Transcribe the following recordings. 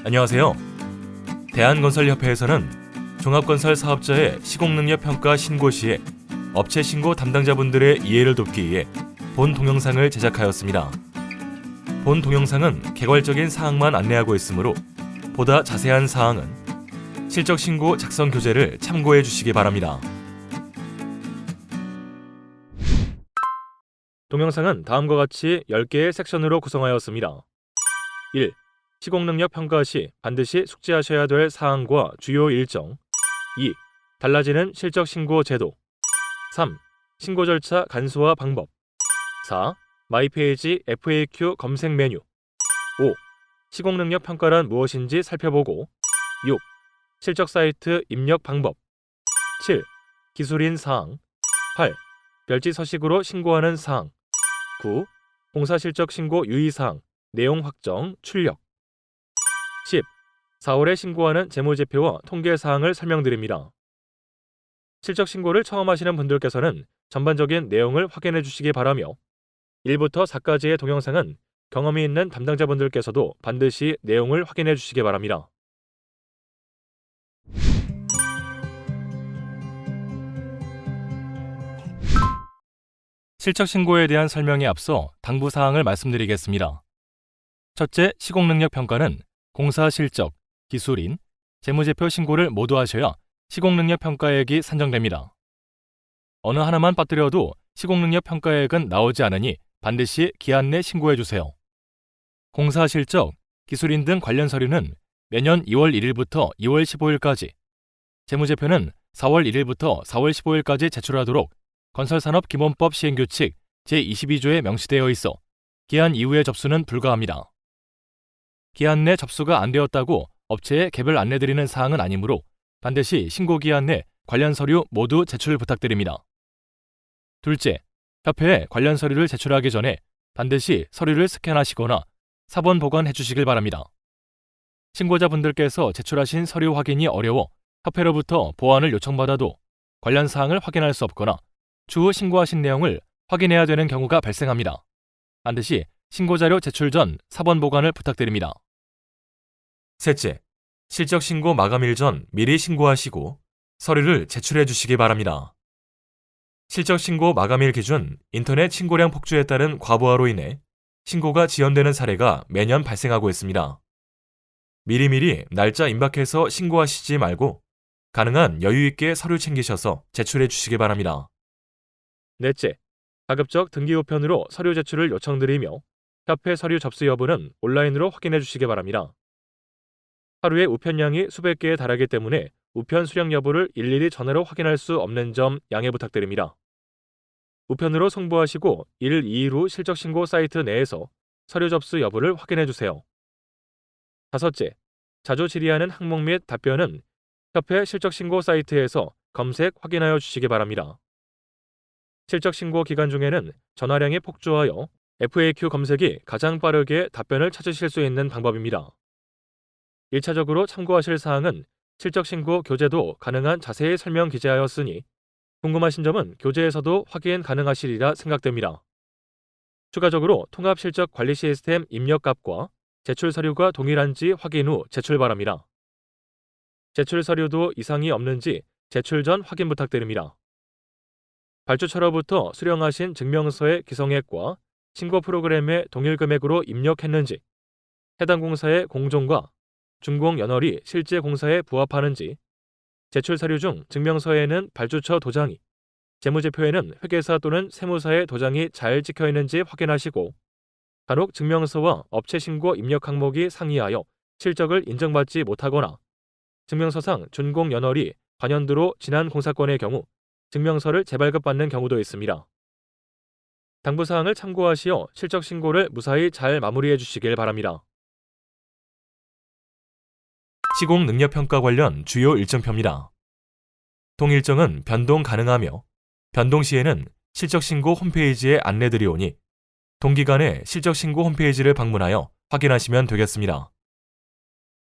안녕하세요. 대한건설협회에서는 종합건설 사업자의 시공능력 평가 신고 시에 업체 신고 담당자분들의 이해를 돕기 위해 본 동영상을 제작하였습니다. 본 동영상은 개괄적인 사항만 안내하고 있으므로 보다 자세한 사항은 실적신고 작성 교재를 참고해 주시기 바랍니다. 동영상은 다음과 같이 10개의 섹션으로 구성하였습니다. 1. 시공능력 평가 시 반드시 숙지하셔야 될 사항과 주요 일정. 2. 달라지는 실적 신고 제도. 3. 신고 절차 간소화 방법. 4. 마이페이지 FAQ 검색 메뉴. 5. 시공능력 평가란 무엇인지 살펴보고. 6. 실적 사이트 입력 방법. 7. 기술인 사항. 8. 별지 서식으로 신고하는 사항. 9. 공사 실적 신고 유의 사항, 내용 확정, 출력. 10. 4월에 신고하는 재무제표와 통계 사항을 설명드립니다. 실적 신고를 처음 하시는 분들께서는 전반적인 내용을 확인해 주시기 바라며 1부터 4까지의 동영상은 경험이 있는 담당자분들께서도 반드시 내용을 확인해 주시기 바랍니다. 실적 신고에 대한 설명에 앞서 당부 사항을 말씀드리겠습니다. 첫째, 시공능력 평가는 공사 실적, 기술인, 재무제표 신고를 모두 하셔야 시공능력 평가액이 산정됩니다. 어느 하나만 빠뜨려도 시공능력 평가액은 나오지 않으니 반드시 기한 내 신고해 주세요. 공사 실적, 기술인 등 관련 서류는 매년 2월 1일부터 2월 15일까지, 재무제표는 4월 1일부터 4월 15일까지 제출하도록 건설산업기본법 시행규칙 제22조에 명시되어 있어 기한 이후의 접수는 불가합니다. 기한 내 접수가 안 되었다고 업체에 개별 안내드리는 사항은 아니므로 반드시 신고기한 내 관련 서류 모두 제출 부탁드립니다. 둘째, 협회에 관련 서류를 제출하기 전에 반드시 서류를 스캔하시거나 사본 보관해 주시길 바랍니다. 신고자분들께서 제출하신 서류 확인이 어려워 협회로부터 보완을 요청받아도 관련 사항을 확인할 수 없거나 추후 신고하신 내용을 확인해야 되는 경우가 발생합니다. 반드시 신고자료 제출 전 사본 보관을 부탁드립니다. 셋째, 실적 신고 마감일 전 미리 신고하시고 서류를 제출해 주시기 바랍니다. 실적 신고 마감일 기준 인터넷 신고량 폭주에 따른 과부하로 인해 신고가 지연되는 사례가 매년 발생하고 있습니다. 미리미리 날짜 임박해서 신고하시지 말고 가능한 여유 있게 서류 챙기셔서 제출해 주시기 바랍니다. 넷째, 가급적 등기 우편으로 서류 제출을 요청드리며 협회 서류 접수 여부는 온라인으로 확인해 주시기 바랍니다. 하루에 우편량이 수백 개에 달하기 때문에 우편 수령 여부를 일일이 전화로 확인할 수 없는 점 양해 부탁드립니다. 우편으로 송부하시고 1, 2일 후 실적신고 사이트 내에서 서류 접수 여부를 확인해 주세요. 다섯째, 자주 질의하는 항목 및 답변은 협회 실적신고 사이트에서 검색 확인하여 주시기 바랍니다. 실적신고 기간 중에는 전화량이 폭주하여 FAQ 검색이 가장 빠르게 답변을 찾으실 수 있는 방법입니다. 1차적으로 참고하실 사항은 실적신고 교재도 가능한 자세히 설명 기재하였으니 궁금하신 점은 교재에서도 확인 가능하시리라 생각됩니다. 추가적으로 통합실적관리 시스템 입력값과 제출 서류가 동일한지 확인 후 제출 바랍니다. 제출 서류도 이상이 없는지 제출 전 확인 부탁드립니다. 발주처로부터 수령하신 증명서의 기성액과 신고 프로그램의 동일 금액으로 입력했는지, 해당 공사의 공종과 준공 연월이 실제 공사에 부합하는지, 제출 서류 중 증명서에는 발주처 도장이, 재무제표에는 회계사 또는 세무사의 도장이 잘 찍혀 있는지 확인하시고, 간혹 증명서와 업체 신고 입력 항목이 상이하여 실적을 인정받지 못하거나 증명서상 준공 연월이 관연도로 지난 공사건의 경우 증명서를 재발급받는 경우도 있습니다. 당부사항을 참고하시어 실적 신고를 무사히 잘 마무리해 주시길 바랍니다. 시공능력평가 관련 주요 일정표입니다. 동일정은 변동 가능하며 변동 시에는 실적신고 홈페이지에 안내드리오니 동기간에 실적신고 홈페이지를 방문하여 확인하시면 되겠습니다.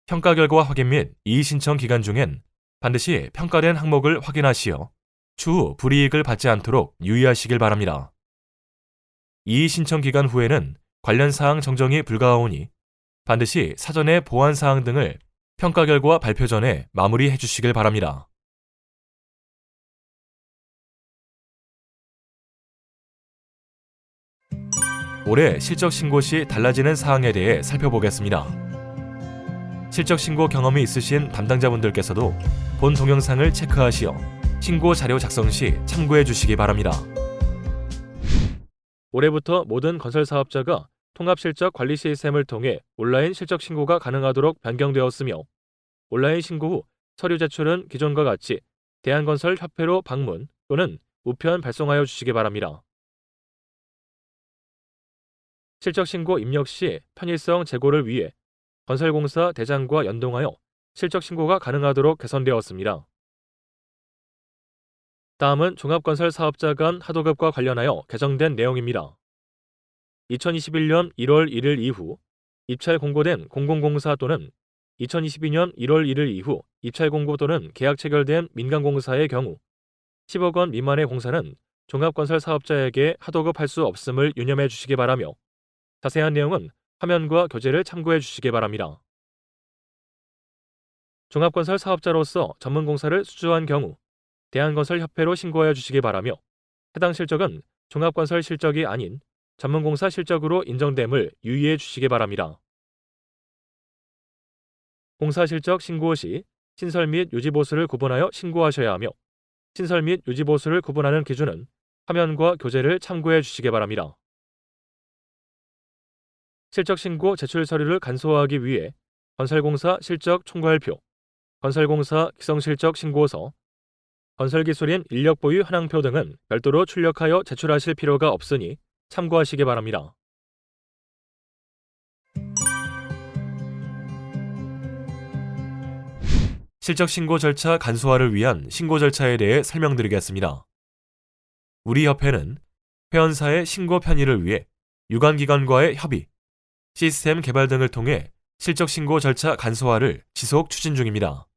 평가 결과 확인 및 이의신청 기간 중엔 반드시 평가된 항목을 확인하시어 추후 불이익을 받지 않도록 유의하시길 바랍니다. 이의신청 기간 후에는 관련 사항 정정이 불가하오니 반드시 사전에 보안 사항 등을 평가 결과 발표 전에 마무리해 주시길 바랍니다. 올해 실적 신고 시 달라지는 사항에 대해 살펴보겠습니다. 실적 신고 경험이 있으신 담당자분들께서도 본 동영상을 체크하시어 신고 자료 작성 시 참고해 주시기 바랍니다. 올해부터 모든 건설 사업자가 통합실적 관리 시스템을 통해 온라인 실적 신고가 가능하도록 변경되었으며, 온라인 신고 후 서류 제출은 기존과 같이 대한건설협회로 방문 또는 우편 발송하여 주시기 바랍니다. 실적 신고 입력 시 편의성 제고를 위해 건설공사 대장과 연동하여 실적 신고가 가능하도록 개선되었습니다. 다음은 종합건설 사업자 간 하도급과 관련하여 개정된 내용입니다. 2021년 1월 1일 이후 입찰 공고된 공공공사 또는 2022년 1월 1일 이후 입찰 공고 또는 계약 체결된 민간공사의 경우 10억 원 미만의 공사는 종합건설 사업자에게 하도급할 수 없음을 유념해 주시기 바라며, 자세한 내용은 화면과 교재를 참고해 주시기 바랍니다. 종합건설 사업자로서 전문공사를 수주한 경우 대한건설협회로 신고하여 주시기 바라며, 해당 실적은 종합건설 실적이 아닌 전문공사 실적으로 인정됨을 유의해 주시기 바랍니다. 공사 실적 신고 시 신설 및 유지보수를 구분하여 신고하셔야 하며, 신설 및 유지보수를 구분하는 기준은 화면과 교재를 참고해 주시기 바랍니다. 실적 신고 제출 서류를 간소화하기 위해 건설공사 실적 총괄표, 건설공사 기성실적 신고서, 건설기술인 인력보유 현황표 등은 별도로 출력하여 제출하실 필요가 없으니 참고하시기 바랍니다. 실적 신고 절차 간소화를 위한 신고 절차에 대해 설명드리겠습니다. 우리 협회는 회원사의 신고 편의를 위해 유관기관과의 협의, 시스템 개발 등을 통해 실적 신고 절차 간소화를 지속 추진 중입니다.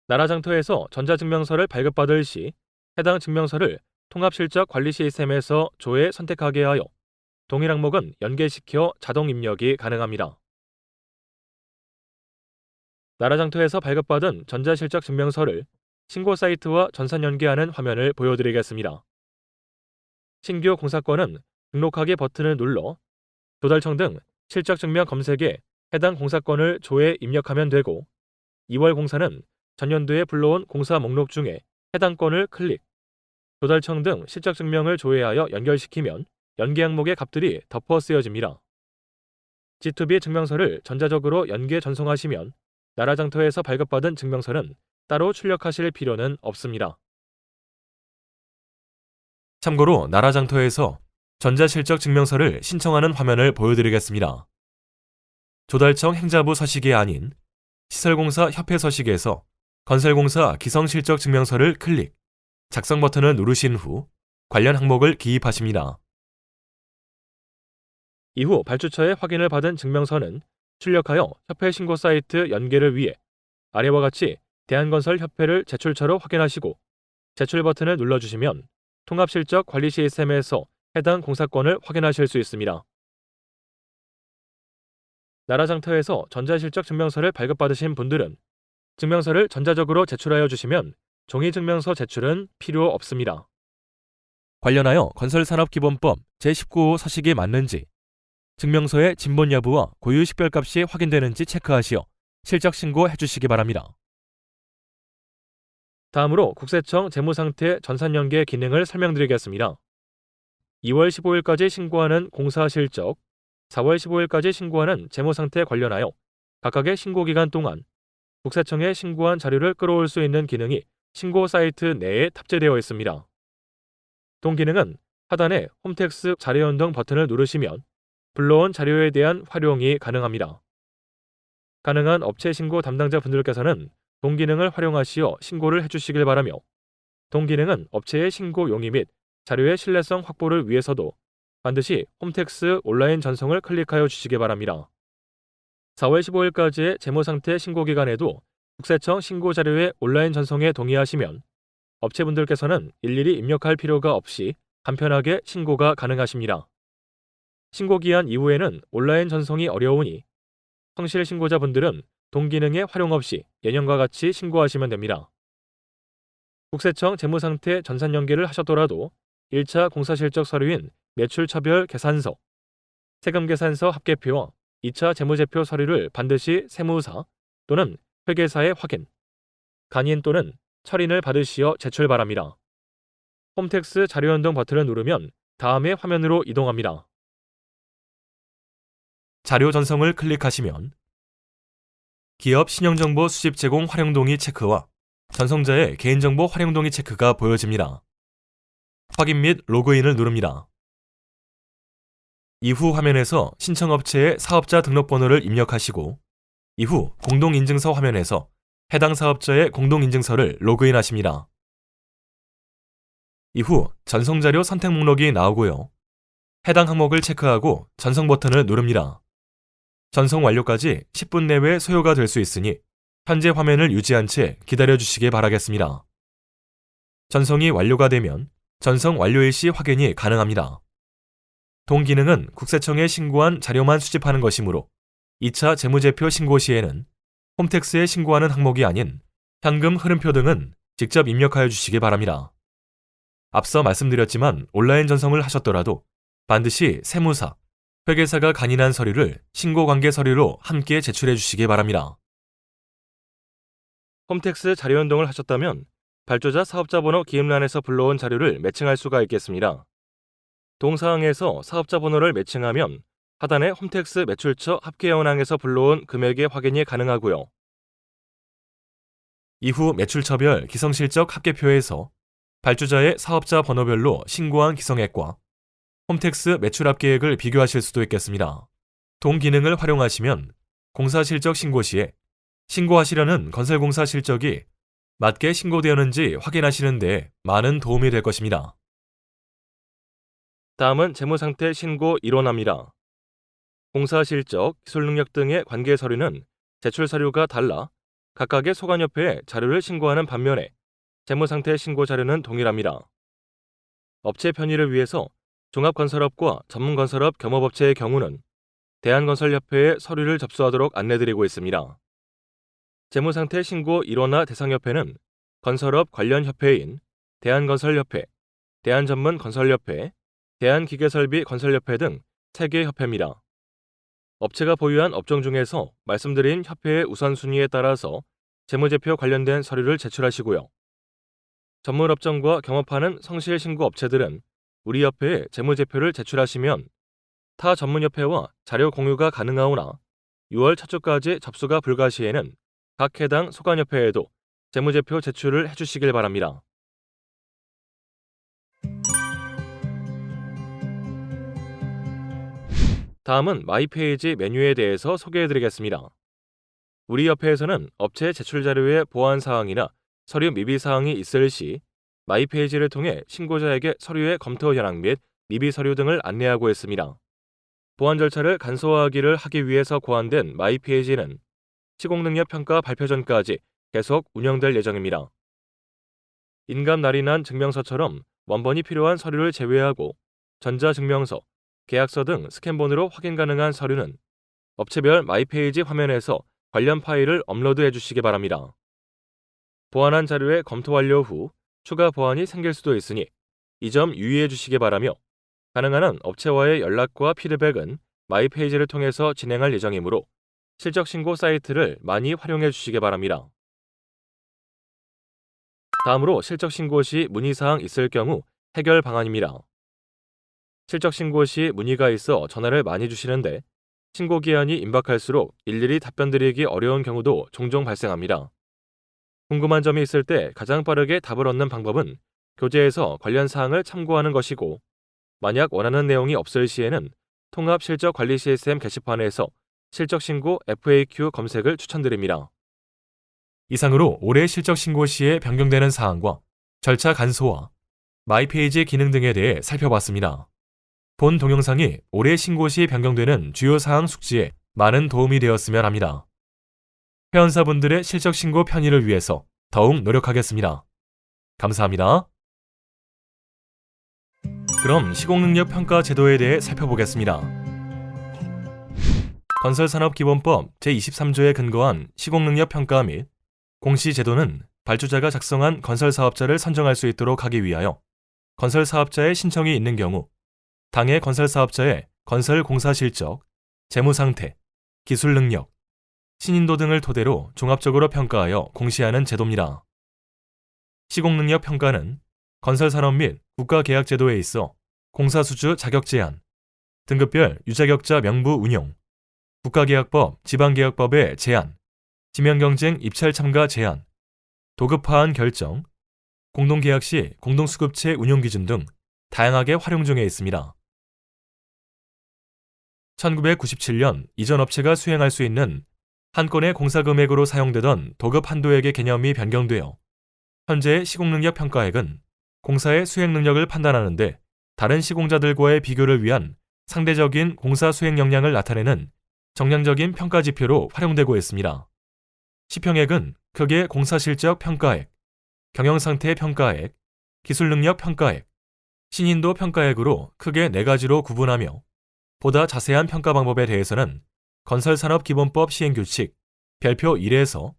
나라장터에서 전자증명서를 발급받을 시 해당 증명서를 통합실적 관리 시스템에서 조회 선택하게 하여 동일 항목은 연계시켜 자동 입력이 가능합니다. 나라장터에서 발급받은 전자실적 증명서를 신고 사이트와 전산 연계하는 화면을 보여드리겠습니다. 신규 공사건은 등록하기 버튼을 눌러 도달청 등 실적 증명 검색에 해당 공사건을 조회 입력하면 되고, 2월 공사는 전년도에 불러온 공사 목록 중에 해당 건을 클릭, 도달청 등 실적 증명을 조회하여 연결시키면 연계 항목의 값들이 덮어 쓰여집니다. G2B 증명서를 전자적으로 연계 전송하시면 나라장터에서 발급받은 증명서는 따로 출력하실 필요는 없습니다. 참고로 나라장터에서 전자실적 증명서를 신청하는 화면을 보여드리겠습니다. 조달청 행자부 서식이 아닌 시설공사 협회 서식에서 건설공사 기성실적 증명서를 클릭, 작성 버튼을 누르신 후 관련 항목을 기입하십니다. 이후 발주처에 확인을 받은 증명서는 출력하여 협회 신고 사이트 연계를 위해 아래와 같이 대한건설협회를 제출처로 확인하시고 제출 버튼을 눌러주시면 통합실적 관리 시스템에서 해당 공사건을 확인하실 수 있습니다. 나라장터에서 전자실적 증명서를 발급받으신 분들은 증명서를 전자적으로 제출하여 주시면 종이증명서 제출은 필요 없습니다. 관련하여 건설산업기본법 제19호 서식이 맞는지, 증명서의 진본 여부와 고유 식별값이 확인되는지 체크하시어 실적 신고해 주시기 바랍니다. 다음으로 국세청 재무상태 전산연계 기능을 설명드리겠습니다. 2월 15일까지 신고하는 공사 실적, 4월 15일까지 신고하는 재무상태 관련하여 각각의 신고기간 동안 국세청에 신고한 자료를 끌어올 수 있는 기능이 신고 사이트 내에 탑재되어 있습니다. 동기능은 하단의 홈택스 자료 연동 버튼을 누르시면 불러온 자료에 대한 활용이 가능합니다. 가능한 업체 신고 담당자 분들께서는 동기능을 활용하시어 신고를 해주시길 바라며, 동기능은 업체의 신고 용의 및 자료의 신뢰성 확보를 위해서도 반드시 홈택스 온라인 전송을 클릭하여 주시기 바랍니다. 4월 15일까지의 재무상태 신고기간에도 국세청 신고자료의 온라인 전송에 동의하시면 업체분들께서는 일일이 입력할 필요가 없이 간편하게 신고가 가능하십니다. 신고기한 이후에는 온라인 전송이 어려우니 성실 신고자분들은 동기능의 활용 없이 예년과 같이 신고하시면 됩니다. 국세청 재무상태 전산 연계를 하셨더라도 1차 공사실적 서류인 매출처별 계산서, 세금계산서 합계표와 2차 재무제표 서류를 반드시 세무사 또는 회계사에 확인, 간인 또는 철인을 받으시어 제출 바랍니다. 홈택스 자료 연동 버튼을 누르면 다음의 화면으로 이동합니다. 자료 전송을 클릭하시면 기업 신용정보 수집 제공 활용 동의 체크와 전송자의 개인정보 활용 동의 체크가 보여집니다. 확인 및 로그인을 누릅니다. 이후 화면에서 신청업체의 사업자 등록번호를 입력하시고 이후 공동인증서 화면에서 해당 사업자의 공동인증서를 로그인하십니다. 이후 전송자료 선택 목록이 나오고요. 해당 항목을 체크하고 전송 버튼을 누릅니다. 전송 완료까지 10분 내외 소요가 될 수 있으니 현재 화면을 유지한 채 기다려주시기 바라겠습니다. 전송이 완료가 되면 전송 완료일 시 확인이 가능합니다. 동기능은 국세청에 신고한 자료만 수집하는 것이므로 2차 재무제표 신고 시에는 홈택스에 신고하는 항목이 아닌 현금 흐름표 등은 직접 입력하여 주시기 바랍니다. 앞서 말씀드렸지만 온라인 전송을 하셨더라도 반드시 세무사, 회계사가 간인한 서류를 신고관계 서류로 함께 제출해 주시기 바랍니다. 홈택스 자료 연동을 하셨다면 발주자 사업자 번호 기입란에서 불러온 자료를 매칭할 수가 있겠습니다. 동사항에서 사업자 번호를 매칭하면 하단의 홈택스 매출처 합계 현황에서 불러온 금액의 확인이 가능하고요. 이후 매출처별 기성실적 합계표에서 발주자의 사업자 번호별로 신고한 기성액과 홈택스 매출 합계액을 비교하실 수도 있겠습니다. 동기능을 활용하시면 공사실적 신고 시에 신고하시려는 건설공사 실적이 맞게 신고되었는지 확인하시는 데 많은 도움이 될 것입니다. 다음은 재무상태 신고 일원화입니다. 공사실적, 기술능력 등의 관계 서류는 제출 서류가 달라 각각의 소관협회에 자료를 신고하는 반면에 재무상태 신고 자료는 동일합니다. 업체 편의를 위해서 종합건설업과 전문건설업 겸업업체의 경우는 대한건설협회에 서류를 접수하도록 안내드리고 있습니다. 재무상태 신고 일원화 대상협회는 건설업 관련 협회인 대한건설협회, 대한전문건설협회, 대한기계설비건설협회 등 3개 협회입니다. 업체가 보유한 업종 중에서 말씀드린 협회의 우선순위에 따라서 재무제표 관련된 서류를 제출하시고요. 전문업종과 경업하는 성실 신고 업체들은 우리 협회에 재무제표를 제출하시면 타 전문협회와 자료 공유가 가능하오나 6월 첫 주까지 접수가 불가 시에는 각 해당 소관협회에도 재무제표 제출을 해주시길 바랍니다. 다음은 마이페이지 메뉴에 대해서 소개해드리겠습니다. 우리 협회에서는 업체 제출 자료의 보완사항이나 서류 미비사항이 있을 시 마이페이지를 통해 신고자에게 서류의 검토 현황 및 미비 서류 등을 안내하고 있습니다. 보완 절차를 간소화하기를 하기 위해서 고안된 마이페이지는 시공능력 평가 발표 전까지 계속 운영될 예정입니다. 인감 날인한 증명서처럼 원본이 필요한 서류를 제외하고 전자증명서, 계약서 등 스캔본으로 확인 가능한 서류는 업체별 마이페이지 화면에서 관련 파일을 업로드해 주시기 바랍니다. 보완한 자료의 검토 완료 후 추가 보완이 생길 수도 있으니 이 점 유의해 주시기 바라며 가능한 한 업체와의 연락과 피드백은 마이페이지를 통해서 진행할 예정이므로 실적신고 사이트를 많이 활용해 주시기 바랍니다. 다음으로 실적신고 시 문의사항 있을 경우 해결 방안입니다. 실적신고 시 문의가 있어 전화를 많이 주시는데 신고기한이 임박할수록 일일이 답변드리기 어려운 경우도 종종 발생합니다. 궁금한 점이 있을 때 가장 빠르게 답을 얻는 방법은 교재에서 관련 사항을 참고하는 것이고 만약 원하는 내용이 없을 시에는 통합실적관리 시스템 게시판에서 실적신고 FAQ 검색을 추천드립니다. 이상으로 올해 실적신고 시에 변경되는 사항과 절차 간소화, 마이페이지 기능 등에 대해 살펴봤습니다. 본 동영상이 올해 신고 시 변경되는 주요 사항 숙지에 많은 도움이 되었으면 합니다. 회원사분들의 실적신고 편의를 위해서 더욱 노력하겠습니다. 감사합니다. 그럼 시공능력 평가 제도에 대해 살펴보겠습니다. 건설산업기본법 제23조에 근거한 시공능력 평가 및 공시제도는 발주자가 작성한 건설사업자를 선정할 수 있도록 하기 위하여 건설사업자의 신청이 있는 경우 당해 건설사업자의 건설공사 실적, 재무상태, 기술능력, 신인도 등을 토대로 종합적으로 평가하여 공시하는 제도입니다. 시공능력 평가는 건설산업 및 국가계약제도에 있어 공사수주 자격 제한, 등급별 유자격자 명부 운용, 국가계약법, 지방계약법의 제한, 지명경쟁 입찰 참가 제한, 도급화한 결정, 공동계약 시 공동수급체 운용기준 등 다양하게 활용 중에 있습니다. 1997년 이전 업체가 수행할 수 있는 한 건의 공사금액으로 사용되던 도급 한도액의 개념이 변경되어 현재의 시공능력 평가액은 공사의 수행능력을 판단하는 데 다른 시공자들과의 비교를 위한 상대적인 공사 수행 역량을 나타내는 정량적인 평가지표로 활용되고 있습니다. 시평액은 크게 공사실적 평가액, 경영상태 평가액, 기술능력 평가액, 신인도 평가액으로 크게 4가지로 구분하며 보다 자세한 평가 방법에 대해서는 건설산업기본법 시행규칙 별표 1에서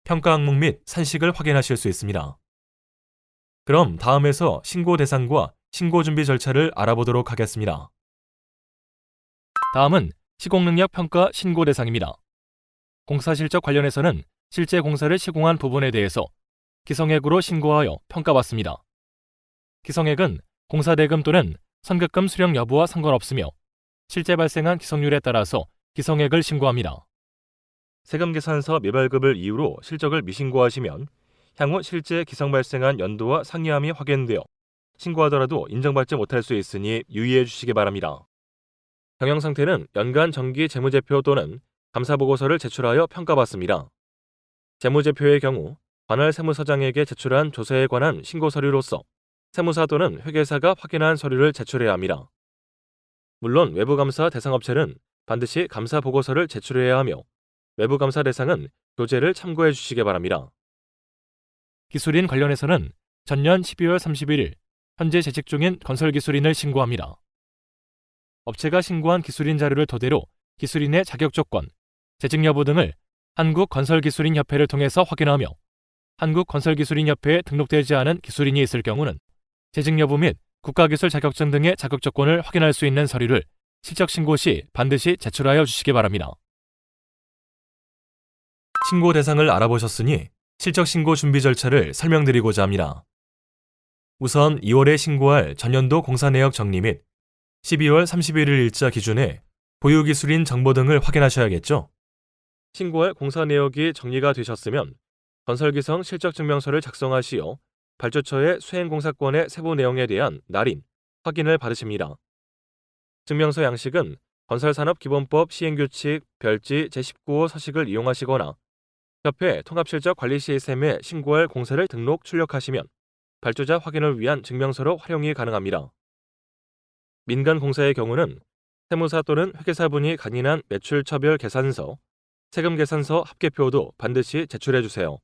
평가 항목 및 산식을 확인하실 수 있습니다. 그럼 다음에서 신고 대상과 신고 준비 절차를 알아보도록 하겠습니다. 다음은 시공능력 평가 신고 대상입니다. 공사 실적 관련해서는 실제 공사를 시공한 부분에 대해서 기성액으로 신고하여 평가받습니다. 기성액은 공사대금 또는 선급금 수령 여부와 상관없으며 실제 발생한 기성률에 따라서 기성액을 신고합니다. 세금계산서 미발급을 이유로 실적을 미신고하시면 향후 실제 기성 발생한 연도와 상이함이 확인되어 신고하더라도 인정받지 못할 수 있으니 유의해 주시기 바랍니다. 경영상태는 연간 정기 재무제표 또는 감사보고서를 제출하여 평가받습니다. 재무제표의 경우 관할 세무서장에게 제출한 조세에 관한 신고 서류로서 세무사 또는 회계사가 확인한 서류를 제출해야 합니다. 물론 외부감사 대상업체는 반드시 감사보고서를 제출해야 하며 외부감사 대상은 교재를 참고해 주시기 바랍니다. 기술인 관련해서는 전년 12월 31일 현재 재직 중인 건설기술인을 신고합니다. 업체가 신고한 기술인 자료를 토대로 기술인의 자격 조건, 재직 여부 등을 한국건설기술인협회를 통해서 확인하며 한국건설기술인협회에 등록되지 않은 기술인이 있을 경우는 재직 여부 및 국가기술 자격증 등의 자격 조건을 확인할 수 있는 서류를 실적 신고 시 반드시 제출하여 주시기 바랍니다. 신고 대상을 알아보셨으니 실적 신고 준비 절차를 설명드리고자 합니다. 우선 2월에 신고할 전년도 공사 내역 정리 및 12월 31일 일자 기준에 보유기술인 정보 등을 확인하셔야겠죠. 신고할 공사 내역이 정리가 되셨으면 건설기성 실적증명서를 작성하시어 발주처의 수행공사권의 세부 내용에 대한 날인, 확인을 받으십니다. 증명서 양식은 건설산업기본법 시행규칙 별지 제19호 서식을 이용하시거나 협회 통합실적관리 시스템에 신고할 공사를 등록 출력하시면 발주자 확인을 위한 증명서로 활용이 가능합니다. 민간 공사의 경우는 세무사 또는 회계사분이 간인한 매출처별 계산서, 세금계산서 합계표도 반드시 제출해 주세요.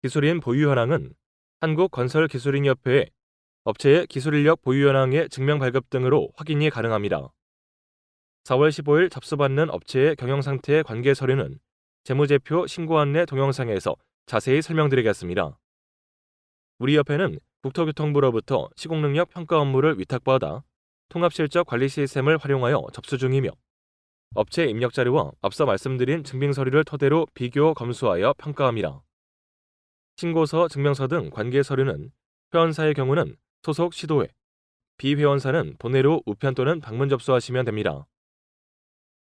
기술인 보유 현황은 한국건설기술인협회에 업체의 기술인력 보유 현황의 증명 발급 등으로 확인이 가능합니다. 4월 15일 접수받는 업체의 경영상태의 관계 서류는 재무제표 신고 안내 동영상에서 자세히 설명드리겠습니다. 우리 협회는 국토교통부로부터 시공능력 평가 업무를 위탁받아 통합실적 관리 시스템을 활용하여 접수 중이며 업체 입력 자료와 앞서 말씀드린 증빙 서류를 토대로 비교 검수하여 평가합니다. 신고서, 증명서 등 관계 서류는 회원사의 경우는 소속 시도회, 비회원사는 본회로 우편 또는 방문 접수하시면 됩니다.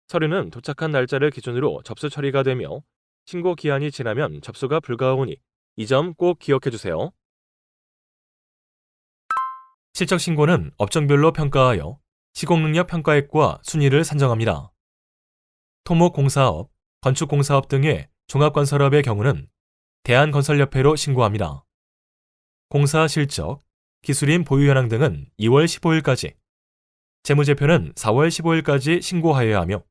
서류는 도착한 날짜를 기준으로 접수 처리가 되며 신고 기한이 지나면 접수가 불가하오니 이 점 꼭 기억해 주세요. 실적 신고는 업종별로 평가하여 시공능력 평가액과 순위를 산정합니다. 토목공사업, 건축공사업 등의 종합건설업의 경우는 대한건설협회로 신고합니다. 공사 실적, 기술인 보유 현황 등은 2월 15일까지, 재무제표는 4월 15일까지 신고하여야 하며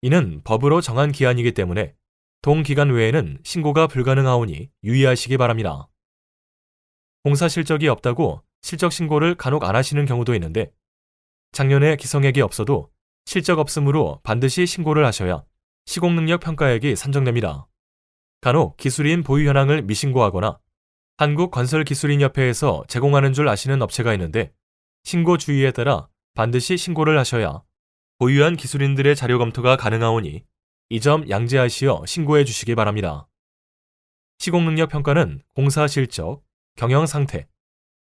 이는 법으로 정한 기한이기 때문에 동기간 외에는 신고가 불가능하오니 유의하시기 바랍니다. 공사 실적이 없다고 실적 신고를 간혹 안 하시는 경우도 있는데 작년에 기성액이 없어도 실적 없으므로 반드시 신고를 하셔야 시공능력 평가액이 산정됩니다. 간혹 기술인 보유 현황을 미신고하거나 한국건설기술인협회에서 제공하는 줄 아시는 업체가 있는데 신고 주의에 따라 반드시 신고를 하셔야 보유한 기술인들의 자료 검토가 가능하오니 이 점 양지하시어 신고해 주시기 바랍니다. 시공능력 평가는 공사 실적, 경영 상태,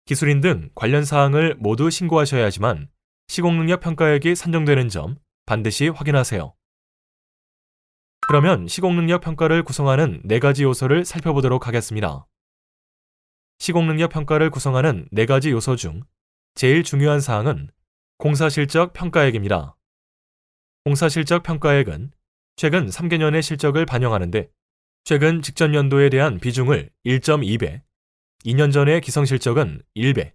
기술인 등 관련 사항을 모두 신고하셔야 하지만 시공능력 평가액이 산정되는 점 반드시 확인하세요. 그러면 시공능력 평가를 구성하는 4가지 요소를 살펴보도록 하겠습니다. 시공능력 평가를 구성하는 4가지 요소 중 제일 중요한 사항은 공사실적 평가액입니다. 공사실적 평가액은 최근 3개년의 실적을 반영하는데 최근 직전 연도에 대한 비중을 1.2배, 2년 전의 기성실적은 1배,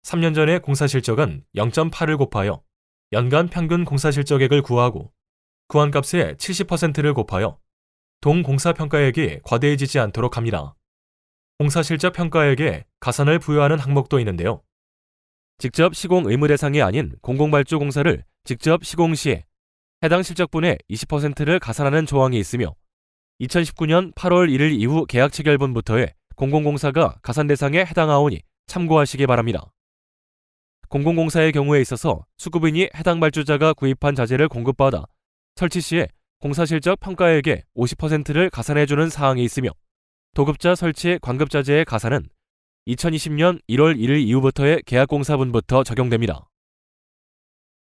3년 전의 공사실적은 0.8을 곱하여 연간 평균 공사실적액을 구하고 구한값의 70%를 곱하여 동공사평가액이 과대해지지 않도록 합니다. 공사실적 평가액에 가산을 부여하는 항목도 있는데요. 직접 시공 의무 대상이 아닌 공공발주 공사를 직접 시공 시에 해당 실적분의 20%를 가산하는 조항이 있으며 2019년 8월 1일 이후 계약 체결분부터의 공공공사가 가산 대상에 해당하오니 참고하시기 바랍니다. 공공공사의 경우에 있어서 수급인이 해당 발주자가 구입한 자재를 공급받아 설치 시에 공사실적 평가액의 50%를 가산해주는 사항이 있으며 도급자 설치 관급자재의 가산은 2020년 1월 1일 이후부터의 계약공사분부터 적용됩니다.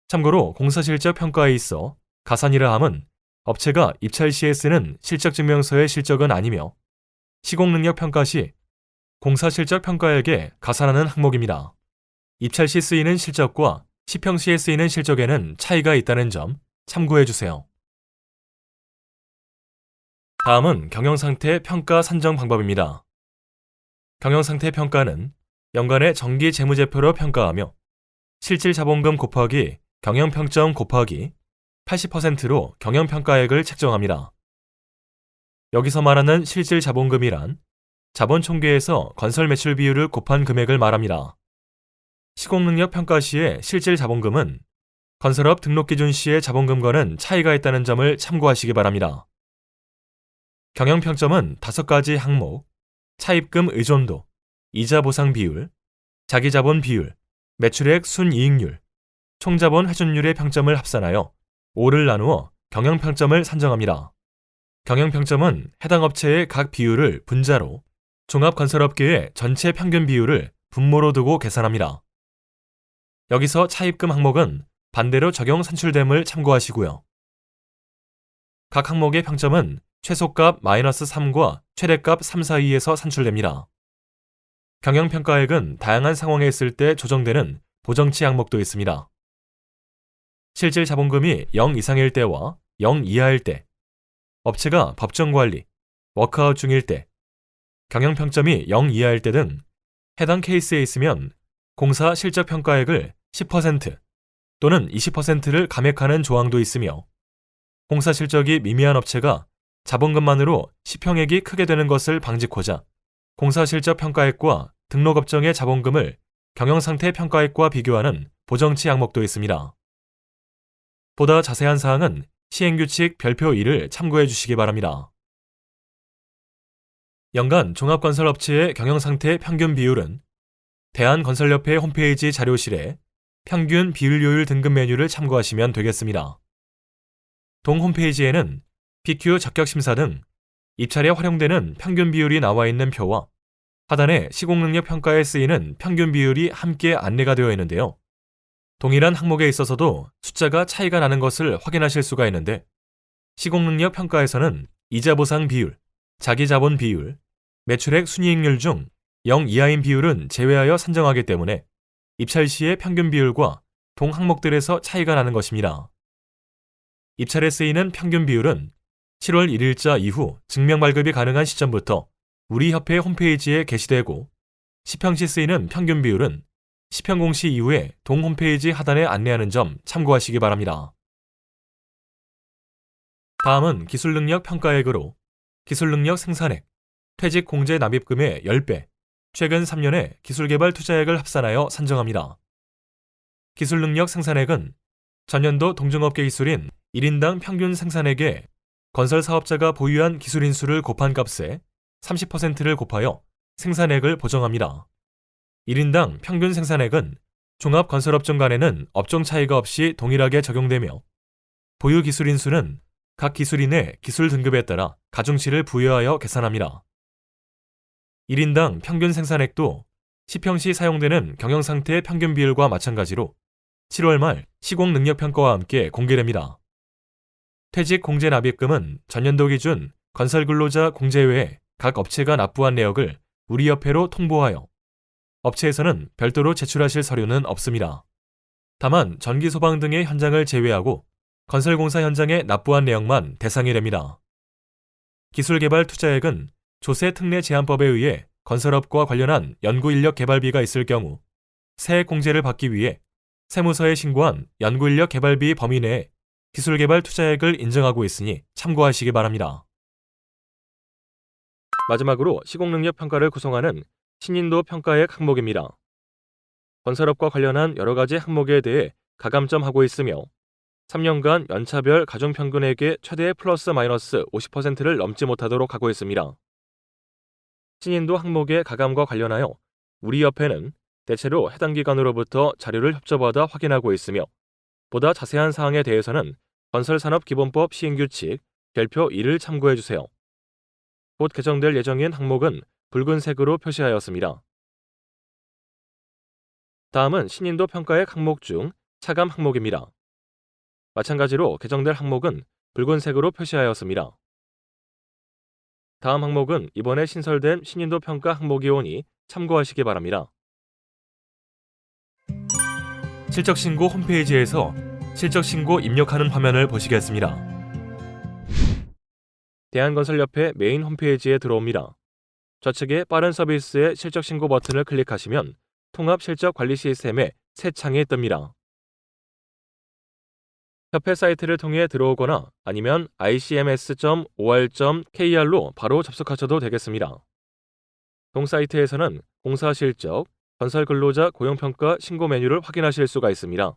참고로 공사실적 평가에 있어 가산이라 함은 업체가 입찰 시에 쓰는 실적증명서의 실적은 아니며 시공능력 평가 시 공사실적 평가액에 가산하는 항목입니다. 입찰 시 쓰이는 실적과 시평 시에 쓰이는 실적에는 차이가 있다는 점 참고해주세요. 다음은 경영상태 평가 산정 방법입니다. 경영상태 평가는 연간의 정기 재무제표로 평가하며 실질자본금 곱하기 경영평점 곱하기 80%로 경영평가액을 책정합니다. 여기서 말하는 실질자본금이란 자본총계에서 건설 매출 비율을 곱한 금액을 말합니다. 시공능력 평가 시의 실질자본금은 건설업 등록기준 시의 자본금과는 차이가 있다는 점을 참고하시기 바랍니다. 경영평점은 5가지 항목, 차입금 의존도, 이자 보상 비율, 자기자본 비율, 매출액 순이익률, 총자본 회전율의 평점을 합산하여 5를 나누어 경영평점을 산정합니다. 경영평점은 해당 업체의 각 비율을 분자로 종합건설업계의 전체 평균 비율을 분모로 두고 계산합니다. 여기서 차입금 항목은 반대로 적용 산출됨을 참고하시고요. 각 항목의 평점은 최소값 -3과 최대값 3 사이에서 산출됩니다. 경영평가액은 다양한 상황에 있을 때 조정되는 보정치 항목도 있습니다. 실질 자본금이 0 이상일 때와 0 이하일 때, 업체가 법정관리, 워크아웃 중일 때, 경영평점이 0 이하일 때 등 해당 케이스에 있으면 공사 실적평가액을 10% 또는 20%를 감액하는 조항도 있으며 공사 실적이 미미한 업체가 자본금만으로 시평액이 크게 되는 것을 방지코자 공사 실적 평가액과 등록업정의 자본금을 경영상태 평가액과 비교하는 보정치 항목도 있습니다. 보다 자세한 사항은 시행규칙 별표 2를 참고해 주시기 바랍니다. 연간 종합건설업체의 경영상태 평균 비율은 대한건설협회 홈페이지 자료실에 평균 비율요율 등급 메뉴를 참고하시면 되겠습니다. 동 홈페이지에는 PQ 적격심사 등 입찰에 활용되는 평균 비율이 나와 있는 표와 하단에 시공능력 평가에 쓰이는 평균 비율이 함께 안내가 되어 있는데요. 동일한 항목에 있어서도 숫자가 차이가 나는 것을 확인하실 수가 있는데 시공능력 평가에서는 이자 보상 비율, 자기자본 비율, 매출액 순이익률 중 0 이하인 비율은 제외하여 산정하기 때문에 입찰 시의 평균 비율과 동 항목들에서 차이가 나는 것입니다. 입찰에 쓰이는 평균 비율은 7월 1일자 이후 증명 발급이 가능한 시점부터 우리 협회 홈페이지에 게시되고 시평 시 쓰이는 평균 비율은 시평 공시 이후에 동 홈페이지 하단에 안내하는 점 참고하시기 바랍니다. 다음은 기술능력 평가액으로 기술능력 생산액, 퇴직 공제 납입금의 10배, 최근 3년의 기술개발 투자액을 합산하여 산정합니다. 기술능력 생산액은 전년도 동종업계 기술인 1인당 평균 생산액에 건설 사업자가 보유한 기술인 수를 곱한 값에 30%를 곱하여 생산액을 보정합니다. 1인당 평균 생산액은 종합건설업종 간에는 업종 차이가 없이 동일하게 적용되며 보유 기술인 수는 각 기술인의 기술 등급에 따라 가중치를 부여하여 계산합니다. 1인당 평균 생산액도 시평시 사용되는 경영상태의 평균 비율과 마찬가지로 7월 말 시공능력평가와 함께 공개됩니다. 퇴직 공제 납입금은 전년도 기준 건설근로자 공제 외에 각 업체가 납부한 내역을 우리협회로 통보하여 업체에서는 별도로 제출하실 서류는 없습니다. 다만 전기 소방 등의 현장을 제외하고 건설공사 현장에 납부한 내역만 대상이 됩니다. 기술개발 투자액은 조세 특례 제한법에 의해 건설업과 관련한 연구인력 개발비가 있을 경우 세액 공제를 받기 위해 세무서에 신고한 연구인력 개발비 범위 내에 기술개발 투자액을 인정하고 있으니 참고하시기 바랍니다. 마지막으로 시공능력 평가를 구성하는 신인도 평가액 항목입니다. 건설업과 관련한 여러 가지 항목에 대해 가감점하고 있으며 3년간 연차별 가중평균액의 최대 플러스 마이너스 50%를 넘지 못하도록 하고 있습니다. 신인도 항목의 가감과 관련하여 우리 협회는 대체로 해당 기관으로부터 자료를 협조받아 확인하고 있으며 보다 자세한 사항에 대해서는 건설산업기본법 시행규칙 별표 2를 참고해주세요. 곧 개정될 예정인 항목은 붉은색으로 표시하였습니다. 다음은 신인도 평가액 항목 중 차감 항목입니다. 마찬가지로 개정될 항목은 붉은색으로 표시하였습니다. 다음 항목은 이번에 신설된 신인도 평가 항목이 오니 참고하시기 바랍니다. 실적신고 홈페이지에서 실적신고 입력하는 화면을 보시겠습니다. 대한건설협회 메인 홈페이지에 들어옵니다. 좌측에 빠른 서비스의 실적신고 버튼을 클릭하시면 통합실적관리 시스템의 새 창이 뜹니다. 협회 사이트를 통해 들어오거나 아니면 icms.or.kr로 바로 접속하셔도 되겠습니다. 동 사이트에서는 공사 실적, 건설 근로자 고용평가 신고 메뉴를 확인하실 수가 있습니다.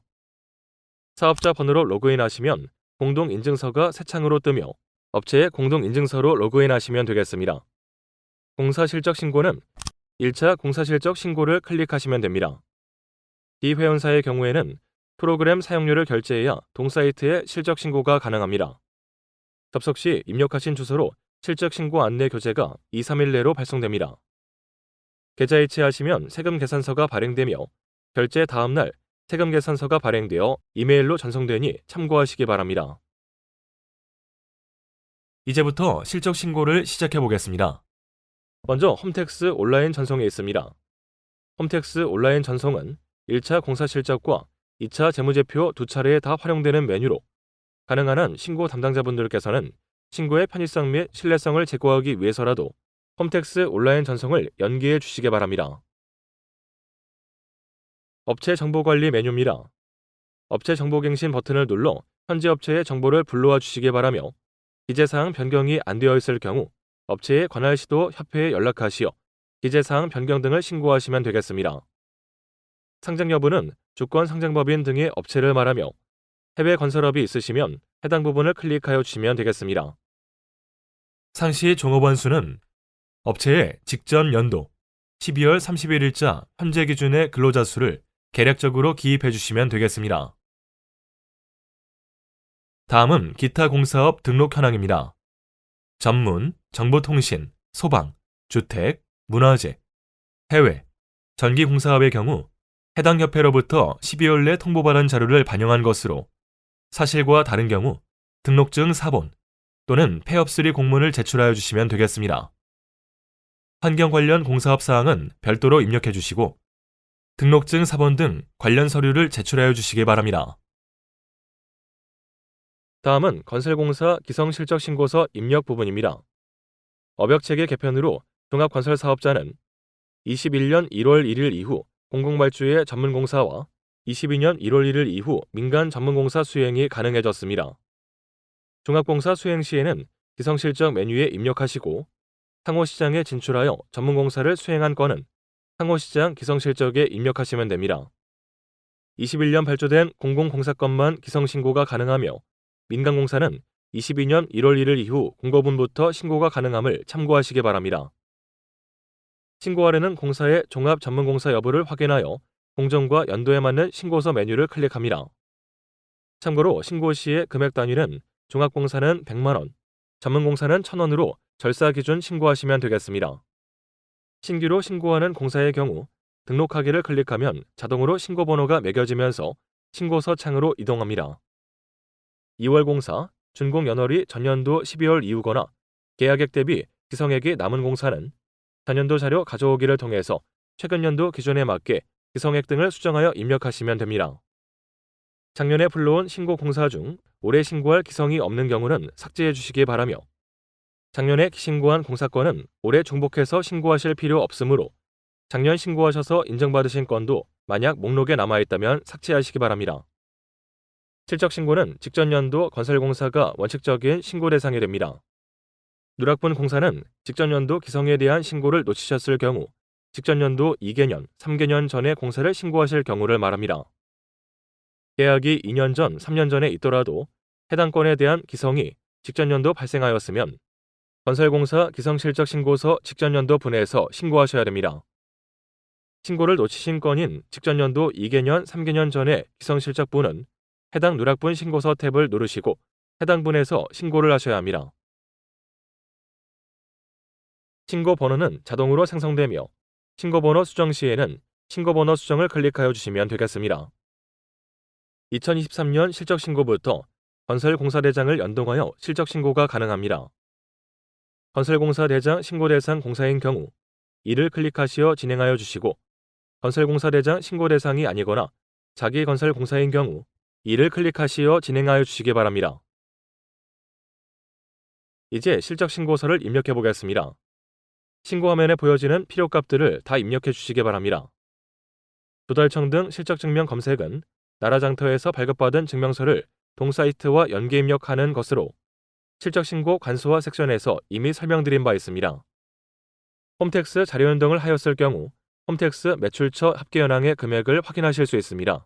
사업자 번호로 로그인하시면 공동인증서가 새 창으로 뜨며 업체의 공동인증서로 로그인하시면 되겠습니다. 공사실적 신고는 1차 공사실적 신고를 클릭하시면 됩니다. 비회원사의 경우에는 프로그램 사용료를 결제해야 동사이트에 실적 신고가 가능합니다. 접속 시 입력하신 주소로 실적 신고 안내 교재가 2-3일 내로 발송됩니다. 계좌 이체하시면 세금 계산서가 발행되며 결제 다음 날 세금 계산서가 발행되어 이메일로 전송되니 참고하시기 바랍니다. 이제부터 실적 신고를 시작해 보겠습니다. 먼저 홈택스 온라인 전송에 있습니다. 홈택스 온라인 전송은 1차 공사 실적과 2차 재무제표 두 차례에 다 활용되는 메뉴로 가능한 한 신고 담당자분들께서는 신고의 편의성 및 신뢰성을 제고하기 위해서라도 홈택스 온라인 전송을 연기해 주시기 바랍니다. 업체 정보관리 메뉴입니다. 업체 정보갱신 버튼을 눌러 현재 업체의 정보를 불러와 주시기 바라며 기재사항 변경이 안 되어 있을 경우 업체의 관할 시도 협회에 연락하시어 기재사항 변경 등을 신고하시면 되겠습니다. 상장 여부는 주권 상장법인 등의 업체를 말하며 해외 건설업이 있으시면 해당 부분을 클릭하여 주시면 되겠습니다. 상시 종업원 수는 업체의 직전 연도 12월 31일자 현재 기준의 근로자 수를 계략적으로 기입해 주시면 되겠습니다. 다음은 기타 공사업 등록 현황입니다. 전문, 정보통신, 소방, 주택, 문화재, 해외, 전기공사업의 경우 해당 협회로부터 12월 내 통보받은 자료를 반영한 것으로 사실과 다른 경우 등록증 사본 또는 폐업3 공문을 제출하여 주시면 되겠습니다. 환경 관련 공사업 사항은 별도로 입력해 주시고 등록증 사본 등 관련 서류를 제출하여 주시기 바랍니다. 다음은 건설공사 기성실적신고서 입력 부분입니다. 업역체계 개편으로 종합건설사업자는 21년 1월 1일 이후 공공발주의 전문공사와 22년 1월 1일 이후 민간 전문공사 수행이 가능해졌습니다. 종합공사 수행 시에는 기성실적 메뉴에 입력하시고 상호시장에 진출하여 전문공사를 수행한 건은 상호시장 기성실적에 입력하시면 됩니다. 21년 발주된 공공공사건만 기성신고가 가능하며 민간공사는 22년 1월 1일 이후 공고분부터 신고가 가능함을 참고하시기 바랍니다. 신고하려는 공사의 종합전문공사 여부를 확인하여 공정과 연도에 맞는 신고서 메뉴를 클릭합니다. 참고로 신고 시의 금액 단위는 종합공사는 100만 원, 전문공사는 1,000원으로 절사 기준 신고하시면 되겠습니다. 신규로 신고하는 공사의 경우 등록하기를 클릭하면 자동으로 신고번호가 매겨지면서 신고서 창으로 이동합니다. 2월 공사, 준공연월이 전년도 12월 이후거나 계약액 대비 기성액이 남은 공사는 전년도 자료 가져오기를 통해서 최근 연도 기준에 맞게 기성액 등을 수정하여 입력하시면 됩니다. 작년에 불러온 신고 공사 중 올해 신고할 기성이 없는 경우는 삭제해 주시기 바라며 작년에 신고한 공사건은 올해 중복해서 신고하실 필요 없으므로 작년 신고하셔서 인정받으신 건도 만약 목록에 남아있다면 삭제하시기 바랍니다. 실적신고는 직전 연도 건설공사가 원칙적인 신고 대상이 됩니다. 누락분 공사는 직전 연도 기성에 대한 신고를 놓치셨을 경우 직전 연도 2개년, 3개년 전에 공사를 신고하실 경우를 말합니다. 계약이 2년 전, 3년 전에 있더라도 해당 건에 대한 기성이 직전 연도 발생하였으면 건설공사 기성실적신고서 직전 연도 분해에서 신고하셔야 됩니다. 신고를 놓치신 건인 직전 연도 2개년, 3개년 전에 기성실적분은 해당 누락분 신고서 탭을 누르시고 해당 분에서 신고를 하셔야 합니다. 신고번호는 자동으로 생성되며 신고번호 수정 시에는 신고번호 수정을 클릭하여 주시면 되겠습니다. 2023년 실적신고부터 건설공사대장을 연동하여 실적신고가 가능합니다. 건설공사대장 신고대상 공사인 경우 이를 클릭하시어 진행하여 주시고 건설공사대장 신고대상이 아니거나 자기 건설공사인 경우 이를 클릭하시어 진행하여 주시기 바랍니다. 이제 실적신고서를 입력해 보겠습니다. 신고화면에 보여지는 필요값들을 다 입력해 주시기 바랍니다. 조달청 등 실적증명 검색은 나라장터에서 발급받은 증명서를 동사이트와 연계 입력하는 것으로 실적신고 간소화 섹션에서 이미 설명드린 바 있습니다. 홈택스 자료 연동을 하였을 경우 홈택스 매출처 합계현황의 금액을 확인하실 수 있습니다.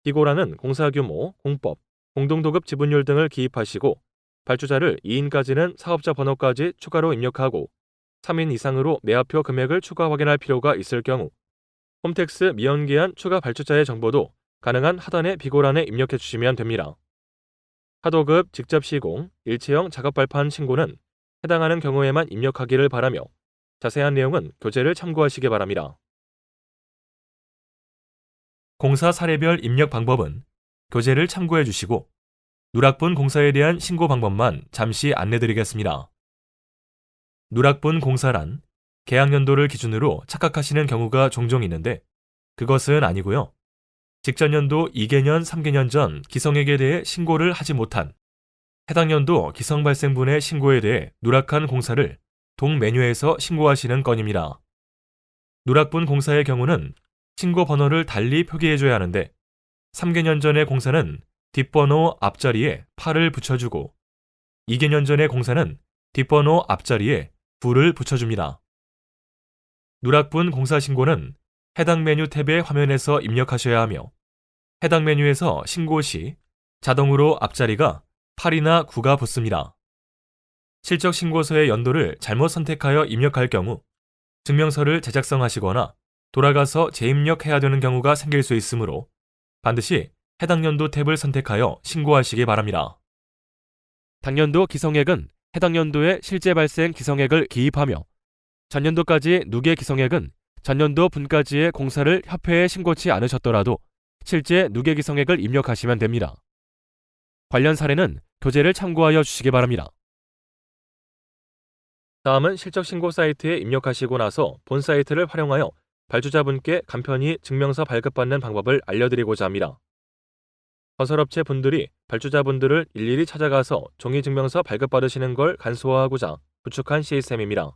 기고란은 공사규모, 공법, 공동도급 지분율 등을 기입하시고 발주자를 2인까지는 사업자 번호까지 추가로 입력하고 3인 이상으로 매화표 금액을 추가 확인할 필요가 있을 경우 홈택스 미연기한 추가 발주자의 정보도 가능한 하단의 비고란에 입력해 주시면 됩니다. 하도급 직접 시공, 일체형 작업 발판 신고는 해당하는 경우에만 입력하기를 바라며 자세한 내용은 교재를 참고하시기 바랍니다. 공사 사례별 입력 방법은 교재를 참고해 주시고 누락분 공사에 대한 신고 방법만 잠시 안내드리겠습니다. 누락분 공사란 계약연도를 기준으로 착각하시는 경우가 종종 있는데 그것은 아니고요. 직전 연도 2개년, 3개년 전 기성액에 대해 신고를 하지 못한 해당 연도 기성 발생분의 신고에 대해 누락한 공사를 동 메뉴에서 신고하시는 건입니다. 누락분 공사의 경우는 신고 번호를 달리 표기해줘야 하는데 3개년 전의 공사는 뒷번호 앞자리에 8을 붙여주고 2개년 전의 공사는 뒷번호 앞자리에 9를 붙여줍니다. 누락분 공사 신고는 해당 메뉴 탭의 화면에서 입력하셔야 하며 해당 메뉴에서 신고 시 자동으로 앞자리가 8이나 9가 붙습니다. 실적 신고서의 연도를 잘못 선택하여 입력할 경우 증명서를 재작성하시거나 돌아가서 재입력해야 되는 경우가 생길 수 있으므로 반드시 해당 연도 탭을 선택하여 신고하시기 바랍니다. 당년도 기성액은 해당 연도의 실제 발생 기성액을 기입하며 전년도까지 누계 기성액은 전년도 분까지의 공사를 협회에 신고치 않으셨더라도 실제 누계 기성액을 입력하시면 됩니다. 관련 사례는 교재를 참고하여 주시기 바랍니다. 다음은 실적신고 사이트에 입력하시고 나서 본 사이트를 활용하여 발주자분께 간편히 증명서 발급받는 방법을 알려드리고자 합니다. 건설업체 분들이 발주자분들을 일일이 찾아가서 종이증명서 발급받으시는 걸 간소화하고자 구축한 시스템입니다.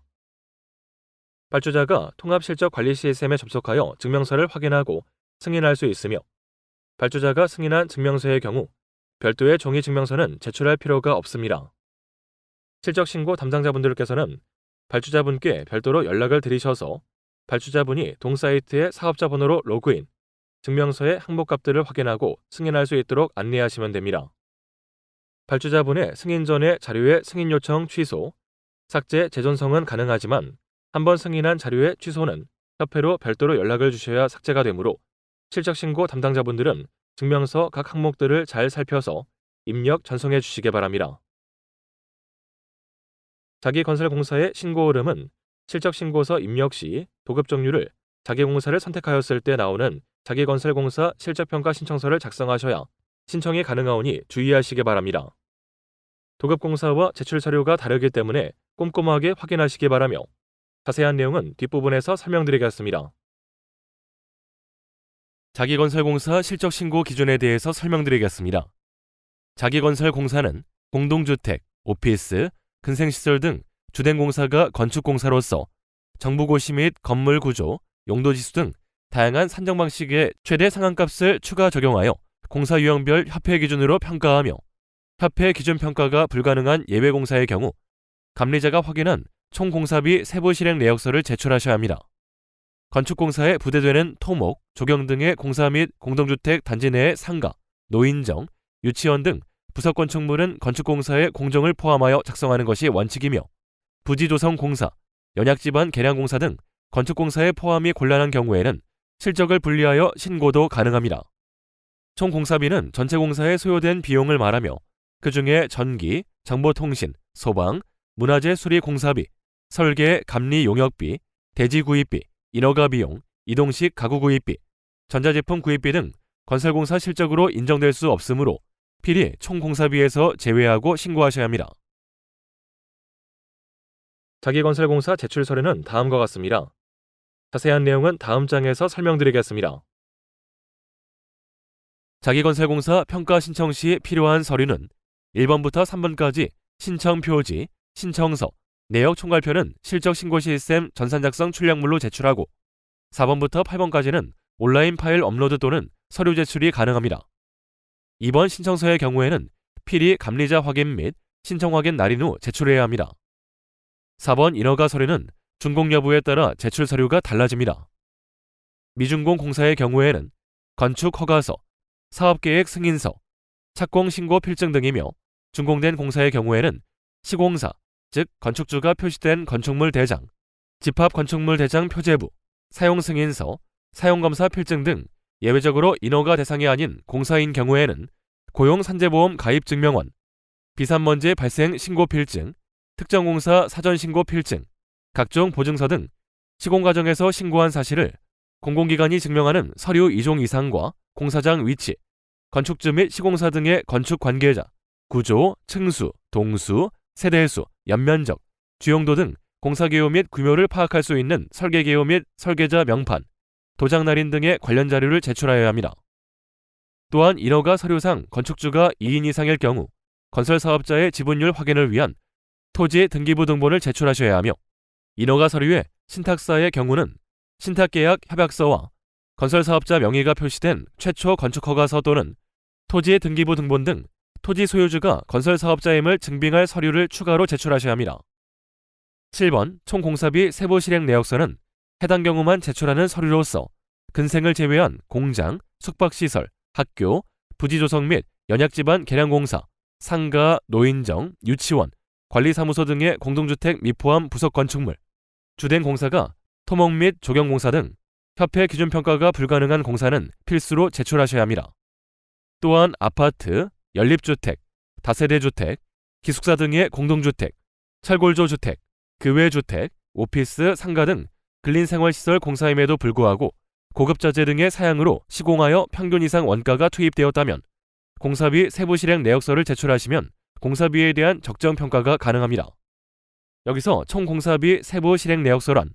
발주자가 통합실적관리 시스템에 접속하여 증명서를 확인하고 승인할 수 있으며 발주자가 승인한 증명서의 경우 별도의 종이증명서는 제출할 필요가 없습니다. 실적신고 담당자분들께서는 발주자분께 별도로 연락을 드리셔서 발주자분이 동사이트의 사업자 번호로 로그인, 증명서의 항목값들을 확인하고 승인할 수 있도록 안내하시면 됩니다. 발주자분의 승인 전에 자료의 승인 요청 취소, 삭제, 재전송은 가능하지만 한번 승인한 자료의 취소는 협회로 별도로 연락을 주셔야 삭제가 되므로 실적신고 담당자분들은 증명서 각 항목들을 잘 살펴서 입력 전송해 주시기 바랍니다. 자기건설공사의 신고 흐름은 실적신고서 입력 시 도급 종류를 자기공사를 선택하였을 때 나오는 자기건설공사 실적평가 신청서를 작성하셔야 신청이 가능하오니 주의하시기 바랍니다. 도급공사와 제출 서류가 다르기 때문에 꼼꼼하게 확인하시기 바라며 자세한 내용은 뒷부분에서 설명드리겠습니다. 자기건설공사 실적신고 기준에 대해서 설명드리겠습니다. 자기건설공사는 공동주택, 오피스, 근생시설 등 주된 공사가 건축공사로서 정부고시 및 건물 구조, 용도지수 등 다양한 산정 방식의 최대 상한값을 추가 적용하여 공사 유형별 협회 기준으로 평가하며 협회 기준 평가가 불가능한 예외 공사의 경우 감리자가 확인한 총 공사비 세부 실행 내역서를 제출하셔야 합니다. 건축공사에 부대되는 토목, 조경 등의 공사 및 공동주택 단지 내의 상가, 노인정, 유치원 등 부속 건축물은 건축공사의 공정을 포함하여 작성하는 것이 원칙이며 부지조성 공사, 연약지반 개량공사 등 건축공사의 포함이 곤란한 경우에는 실적을 분리하여 신고도 가능합니다. 총 공사비는 전체 공사에 소요된 비용을 말하며 그 중에 전기, 정보통신, 소방, 문화재 수리 공사비, 설계, 감리 용역비, 대지 구입비, 인허가 비용, 이동식 가구 구입비, 전자제품 구입비 등 건설공사 실적으로 인정될 수 없으므로 필히 총 공사비에서 제외하고 신고하셔야 합니다. 자기건설공사 제출 서류는 다음과 같습니다. 자세한 내용은 다음 장에서 설명드리겠습니다. 자기건설공사 평가 신청 시 필요한 서류는 1번부터 3번까지 신청 표지, 신청서, 내역 총괄표는 실적 신고 시스템 전산 작성 출력물로 제출하고 4번부터 8번까지는 온라인 파일 업로드 또는 서류 제출이 가능합니다. 이번 신청서의 경우에는 필히 감리자 확인 및 신청 확인 날인 후 제출해야 합니다. 4번 인허가 서류는 준공 여부에 따라 제출 서류가 달라집니다. 미준공 공사의 경우에는 건축 허가서, 사업계획 승인서, 착공 신고 필증 등이며 준공된 공사의 경우에는 시공사, 즉 건축주가 표시된 건축물 대장, 집합 건축물 대장 표제부, 사용 승인서, 사용검사 필증 등 예외적으로 인허가 대상이 아닌 공사인 경우에는 고용산재보험 가입 증명원, 비산먼지 발생 신고 필증, 특정공사 사전 신고 필증, 각종 보증서 등 시공 과정에서 신고한 사실을 공공기관이 증명하는 서류 2종 이상과 공사장 위치, 건축주 및 시공사 등의 건축 관계자, 구조, 층수, 동수, 세대수, 연면적, 주용도 등 공사개요 및 규모를 파악할 수 있는 설계개요 및 설계자 명판, 도장 날인 등의 관련 자료를 제출하여야 합니다. 또한 인허가 서류상 건축주가 2인 이상일 경우 건설사업자의 지분율 확인을 위한 토지 등기부 등본을 제출하셔야 하며 인허가 서류에 신탁사의 경우는 신탁계약 협약서와 건설사업자 명의가 표시된 최초 건축허가서 또는 토지 등기부 등본 등 토지 소유주가 건설사업자임을 증빙할 서류를 추가로 제출하셔야 합니다. 7번 총공사비 세부 실행 내역서는 해당 경우만 제출하는 서류로서 근생을 제외한 공장, 숙박시설, 학교, 부지조성 및 연약지반 개량공사, 상가, 노인정, 유치원, 관리사무소 등의 공동주택 미포함 부속 건축물, 주된 공사가 토목 및 조경공사 등 협회 기준 평가가 불가능한 공사는 필수로 제출하셔야 합니다. 또한 아파트, 연립주택, 다세대주택, 기숙사 등의 공동주택, 철골조 주택, 교외주택, 오피스, 상가 등 근린생활시설 공사임에도 불구하고 고급자재 등의 사양으로 시공하여 평균 이상 원가가 투입되었다면 공사비 세부 실행 내역서를 제출하시면 공사비에 대한 적정 평가가 가능합니다. 여기서 총공사비 세부 실행 내역서란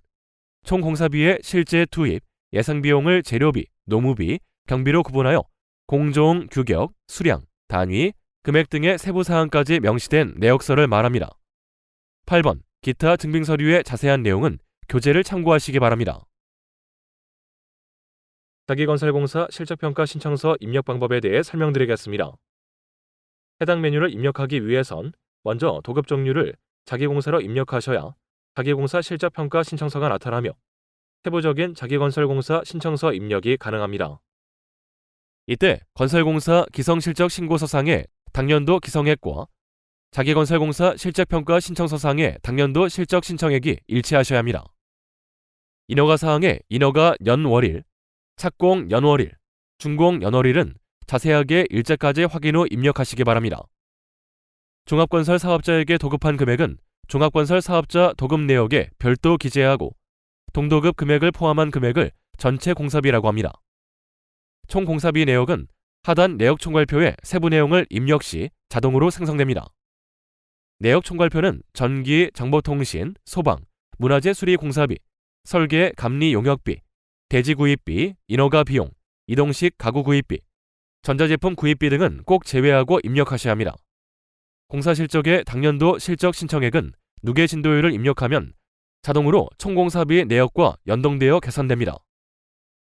총공사비의 실제 투입, 예상비용을 재료비, 노무비, 경비로 구분하여 공종, 규격, 수량, 단위, 금액 등의 세부 사항까지 명시된 내역서를 말합니다. 8번 기타 증빙서류의 자세한 내용은 교재를 참고하시기 바랍니다. 자기건설공사 실적평가 신청서 입력 방법에 대해 설명드리겠습니다. 해당 메뉴를 입력하기 위해선 먼저 도급 종류를 자기공사로 입력하셔야 자기공사 실적평가 신청서가 나타나며 세부적인 자기건설공사 신청서 입력이 가능합니다. 이때 건설공사 기성실적 신고서상의 당년도 기성액과 자기건설공사 실적평가 신청서상의 당년도 실적 신청액이 일치하셔야 합니다. 인허가 사항의 인허가 연월일, 착공 연월일, 준공 연월일은 자세하게 일자까지 확인 후 입력하시기 바랍니다. 종합건설 사업자에게 도급한 금액은 종합건설 사업자 도급 내역에 별도 기재하고 동도급 금액을 포함한 금액을 전체 공사비라고 합니다. 총 공사비 내역은 하단 내역 총괄표에 세부 내용을 입력 시 자동으로 생성됩니다. 내역 총괄표는 전기, 정보통신, 소방, 문화재 수리 공사비, 설계, 감리 용역비, 대지 구입비, 인허가 비용, 이동식 가구 구입비, 전자제품 구입비 등은 꼭 제외하고 입력하셔야 합니다. 공사 실적의 당년도 실적 신청액은 누계 진도율을 입력하면 자동으로 총공사비 내역과 연동되어 계산됩니다.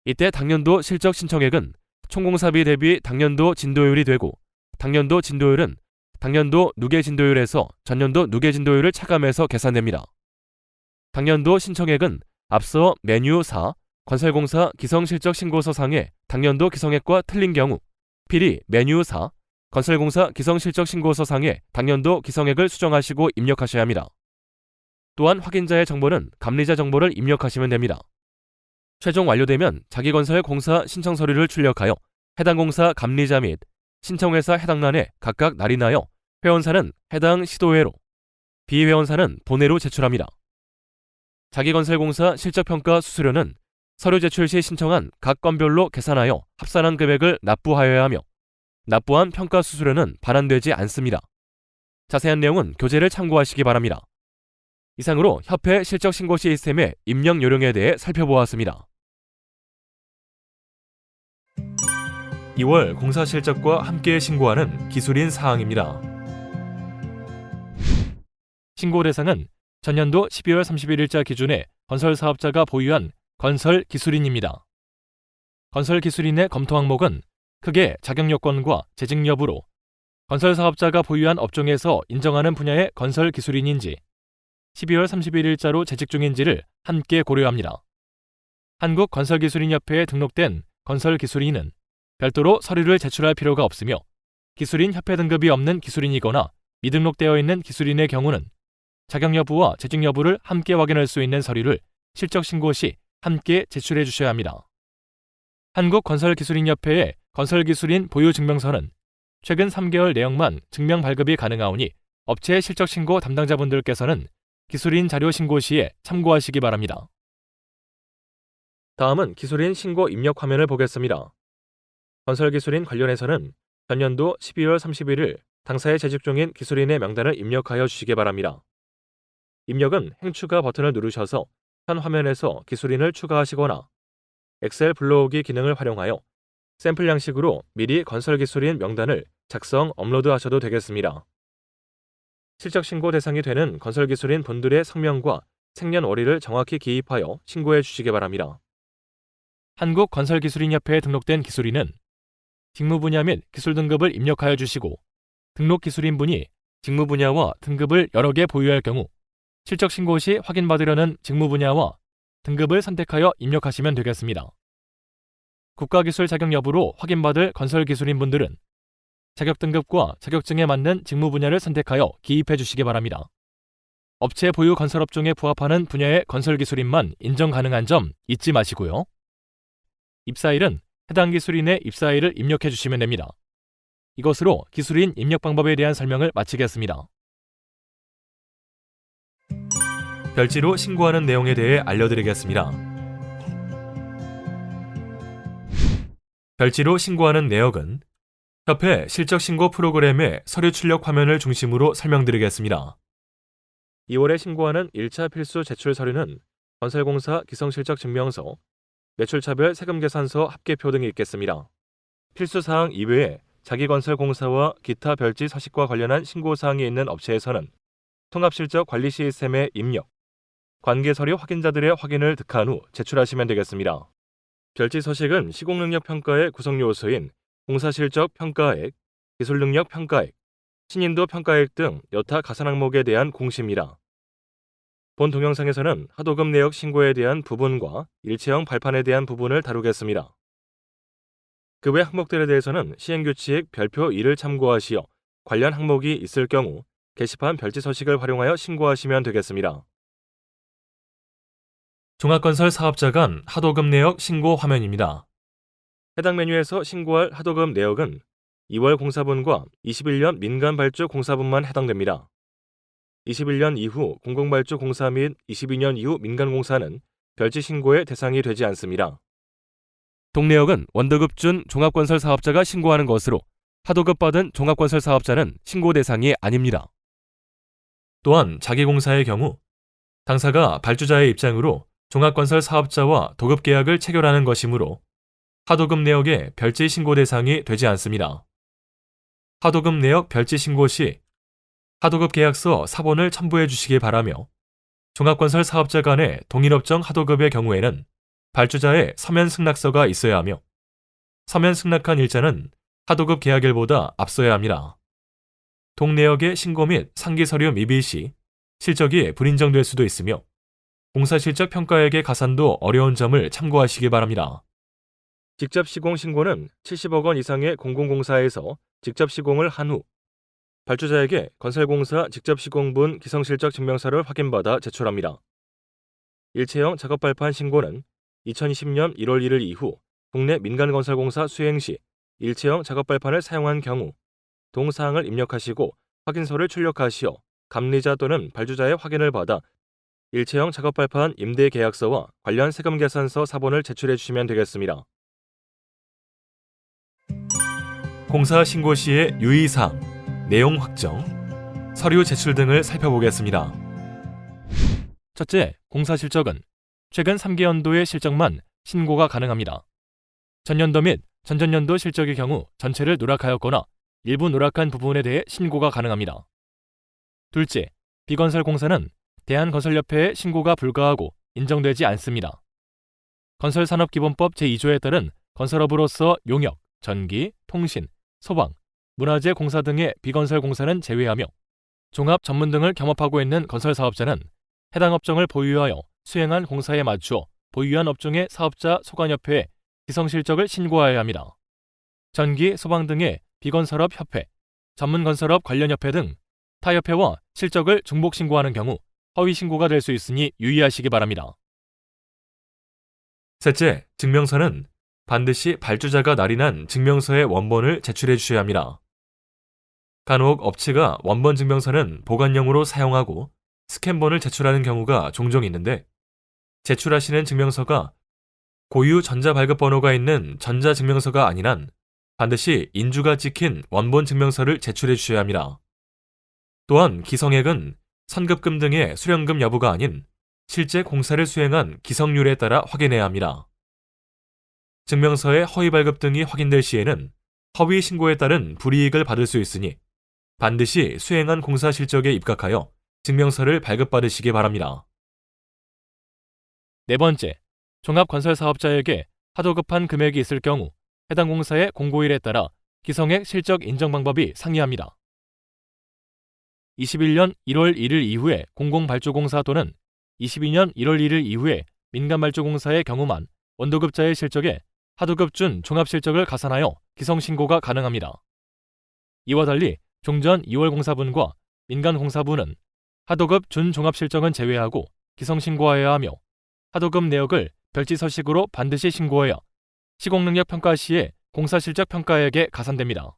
이때 당년도 실적 신청액은 총공사비 대비 당년도 진도율이 되고 당년도 진도율은 당년도 누계 진도율에서 전년도 누계 진도율을 차감해서 계산됩니다. 당년도 신청액은 앞서 메뉴 4 건설공사 기성실적 신고서상의 당년도 기성액과 틀린 경우 필히 메뉴 4 건설공사 기성실적 신고서상의 당년도 기성액을 수정하시고 입력하셔야 합니다. 또한 확인자의 정보는 감리자 정보를 입력하시면 됩니다. 최종 완료되면 자기건설공사 신청 서류를 출력하여 해당 공사 감리자 및 신청회사 해당란에 각각 날인하여 회원사는 해당 시도회로, 비회원사는 본회로 제출합니다. 자기건설공사 실적평가 수수료는 서류 제출 시 신청한 각 건별로 계산하여 합산한 금액을 납부하여야 하며 납부한 평가 수수료는 반환되지 않습니다. 자세한 내용은 교재를 참고하시기 바랍니다. 이상으로 협회 실적신고 시스템의 입력 요령에 대해 살펴보았습니다. 2월 공사 실적과 함께 신고하는 기술인 사항입니다. 신고 대상은 전년도 12월 31일자 기준에 건설사업자가 보유한 건설기술인입니다. 건설기술인의 검토 항목은 크게 자격요건과 재직 여부로 건설사업자가 보유한 업종에서 인정하는 분야의 건설기술인인지 12월 31일자로 재직 중인지를 함께 고려합니다. 한국건설기술인협회에 등록된 건설기술인은 별도로 서류를 제출할 필요가 없으며 기술인 협회 등급이 없는 기술인이거나 미등록되어 있는 기술인의 경우는 자격 여부와 재직 여부를 함께 확인할 수 있는 서류를 실적 신고 시 함께 제출해 주셔야 합니다. 한국건설기술인협회의 건설기술인 보유증명서는 최근 3개월 내역만 증명 발급이 가능하오니 업체 실적 신고 담당자분들께서는 기술인 자료 신고 시에 참고하시기 바랍니다. 다음은 기술인 신고 입력 화면을 보겠습니다. 건설기술인 관련해서는 전년도 12월 31일 당사에 재직 중인 기술인의 명단을 입력하여 주시기 바랍니다. 입력은 행추가 버튼을 누르셔서 현 화면에서 기술인을 추가하시거나 엑셀 불러오기 기능을 활용하여 샘플 양식으로 미리 건설기술인 명단을 작성, 업로드하셔도 되겠습니다. 실적 신고 대상이 되는 건설기술인 분들의 성명과 생년월일을 정확히 기입하여 신고해 주시기 바랍니다. 한국건설기술인협회에 등록된 기술인은 직무 분야 및 기술 등급을 입력하여 주시고 등록 기술인분이 직무 분야와 등급을 여러 개 보유할 경우 실적 신고 시 확인받으려는 직무 분야와 등급을 선택하여 입력하시면 되겠습니다. 국가기술 자격 여부로 확인받을 건설기술인분들은 자격 등급과 자격증에 맞는 직무 분야를 선택하여 기입해 주시기 바랍니다. 업체 보유 건설업종에 부합하는 분야의 건설기술인만 인정 가능한 점 잊지 마시고요. 입사일은 해당 기술인의 입사일을 입력해 주시면 됩니다. 이것으로 기술인 입력 방법에 대한 설명을 마치겠습니다. 별지로 신고하는 내용에 대해 알려드리겠습니다. 별지로 신고하는 내역은 협회 실적신고 프로그램의 서류 출력 화면을 중심으로 설명드리겠습니다. 2월에 신고하는 1차 필수 제출 서류는 건설공사 기성실적증명서, 매출차별 세금계산서 합계표 등이 있겠습니다. 필수사항 이외에 자기건설공사와 기타 별지 서식과 관련한 신고사항이 있는 업체에서는 통합실적 관리 시스템의 입력, 관계서류 확인자들의 확인을 득한 후 제출하시면 되겠습니다. 별지 서식은 시공능력 평가의 구성 요소인 공사실적 평가액, 기술능력 평가액, 신인도 평가액 등 여타 가산 항목에 대한 공시입니다. 본 동영상에서는 하도급 내역 신고에 대한 부분과 일체형 발판에 대한 부분을 다루겠습니다. 그 외 항목들에 대해서는 시행규칙 별표 2를 참고하시어 관련 항목이 있을 경우 게시판 별지 서식을 활용하여 신고하시면 되겠습니다. 종합건설 사업자 간 하도급 내역 신고 화면입니다. 해당 메뉴에서 신고할 하도급 내역은 2월 공사분과 21년 민간 발주 공사분만 해당됩니다. 21년 이후 공공발주 공사 및 22년 이후 민간 공사는 별지 신고의 대상이 되지 않습니다. 동내역은 원더급 준 종합건설 사업자가 신고하는 것으로 하도급 받은 종합건설 사업자는 신고 대상이 아닙니다. 또한 자기공사의 경우 당사가 발주자의 입장으로 종합건설 사업자와 도급 계약을 체결하는 것이므로 하도급 내역의 별지 신고 대상이 되지 않습니다. 하도급 내역 별지 신고 시 하도급 계약서 사본을 첨부해 주시기 바라며 종합건설 사업자 간의 동일업종 하도급의 경우에는 발주자의 서면 승낙서가 있어야 하며 서면 승낙한 일자는 하도급 계약일보다 앞서야 합니다. 동내역의 신고 및 상기 서류 미비 시 실적이 불인정될 수도 있으며 공사 실적 평가액의 가산도 어려운 점을 참고하시기 바랍니다. 직접 시공 신고는 70억 원 이상의 공공공사에서 직접 시공을 한 후 발주자에게 건설공사 직접 시공분 기성실적 증명서를 확인받아 제출합니다. 일체형 작업발판 신고는 2020년 1월 1일 이후 국내 민간건설공사 수행 시 일체형 작업발판을 사용한 경우 동사항을 입력하시고 확인서를 출력하시어 감리자 또는 발주자의 확인을 받아 일체형 작업발판 임대계약서와 관련 세금계산서 사본을 제출해 주시면 되겠습니다. 공사 신고 시의 유의사항, 내용 확정, 서류 제출 등을 살펴보겠습니다. 첫째, 공사 실적은 최근 3개연도의 실적만 신고가 가능합니다. 전년도 및 전전년도 실적의 경우 전체를 누락하였거나 일부 누락한 부분에 대해 신고가 가능합니다. 둘째, 비건설공사는 대한건설협회에 신고가 불가하고 인정되지 않습니다. 건설산업기본법 제2조에 따른 건설업으로서 용역, 전기, 통신, 소방, 문화재 공사 등의 비건설공사는 제외하며 종합 전문 등을 겸업하고 있는 건설사업자는 해당 업종을 보유하여 수행한 공사에 맞추어 보유한 업종의 사업자 소관협회에 기성실적을 신고하여야 합니다. 전기, 소방 등의 비건설업 협회, 전문건설업 관련협회 등 타협회와 실적을 중복 신고하는 경우 허위 신고가 될 수 있으니 유의하시기 바랍니다. 셋째, 증명서는 반드시 발주자가 날인한 증명서의 원본을 제출해 주셔야 합니다. 간혹 업체가 원본 증명서는 보관용으로 사용하고 스캔본을 제출하는 경우가 종종 있는데 제출하시는 증명서가 고유 전자발급번호가 있는 전자증명서가 아닌 한 반드시 인주가 찍힌 원본 증명서를 제출해 주셔야 합니다. 또한 기성액은 선급금 등의 수령금 여부가 아닌 실제 공사를 수행한 기성률에 따라 확인해야 합니다. 증명서의 허위 발급 등이 확인될 시에는 허위 신고에 따른 불이익을 받을 수 있으니 반드시 수행한 공사 실적에 입각하여 증명서를 발급받으시기 바랍니다. 네 번째, 종합건설사업자에게 하도급한 금액이 있을 경우 해당 공사의 공고일에 따라 기성액 실적 인정 방법이 상이합니다. 21년 1월 1일 이후에 공공발주공사 또는 22년 1월 1일 이후에 민간발주공사의 경우만 원도급자의 실적에 하도급 준 종합실적을 가산하여 기성신고가 가능합니다. 이와 달리 종전 2월 공사분과 민간공사분은 하도급 준 종합실적은 제외하고 기성신고하여야 하며 하도급 내역을 별지 서식으로 반드시 신고해야 시공능력 평가 시에 공사실적 평가액에 가산됩니다.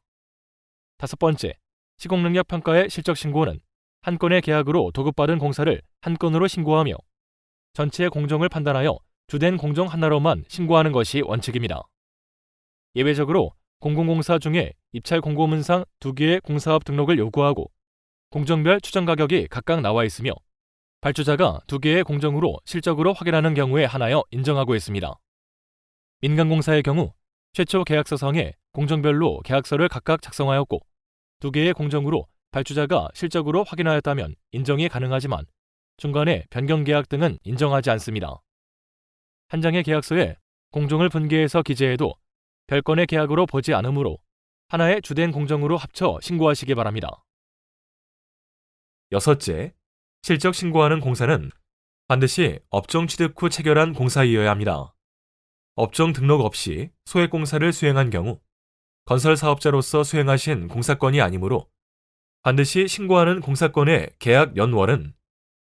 다섯 번째, 시공능력 평가의 실적 신고는 한 건의 계약으로 도급받은 공사를 한 건으로 신고하며 전체 공정을 판단하여 주된 공정 하나로만 신고하는 것이 원칙입니다. 예외적으로 공공공사 중에 입찰 공고문상 2개의 공사업 등록을 요구하고 공정별 추정 가격이 각각 나와 있으며 발주자가 2개의 공정으로 실적으로 확인하는 경우에 한하여 인정하고 있습니다. 민간공사의 경우 최초 계약서상에 공정별로 계약서를 각각 작성하였고 2개의 공정으로 발주자가 실적으로 확인하였다면 인정이 가능하지만 중간에 변경계약 등은 인정하지 않습니다. 한 장의 계약서에 공정을 분개해서 기재해도 별건의 계약으로 보지 않으므로 하나의 주된 공정으로 합쳐 신고하시기 바랍니다. 여섯째, 실적 신고하는 공사는 반드시 업종 취득 후 체결한 공사이어야 합니다. 업종 등록 없이 소액공사를 수행한 경우 건설 사업자로서 수행하신 공사건이 아니므로 반드시 신고하는 공사건의 계약 연월은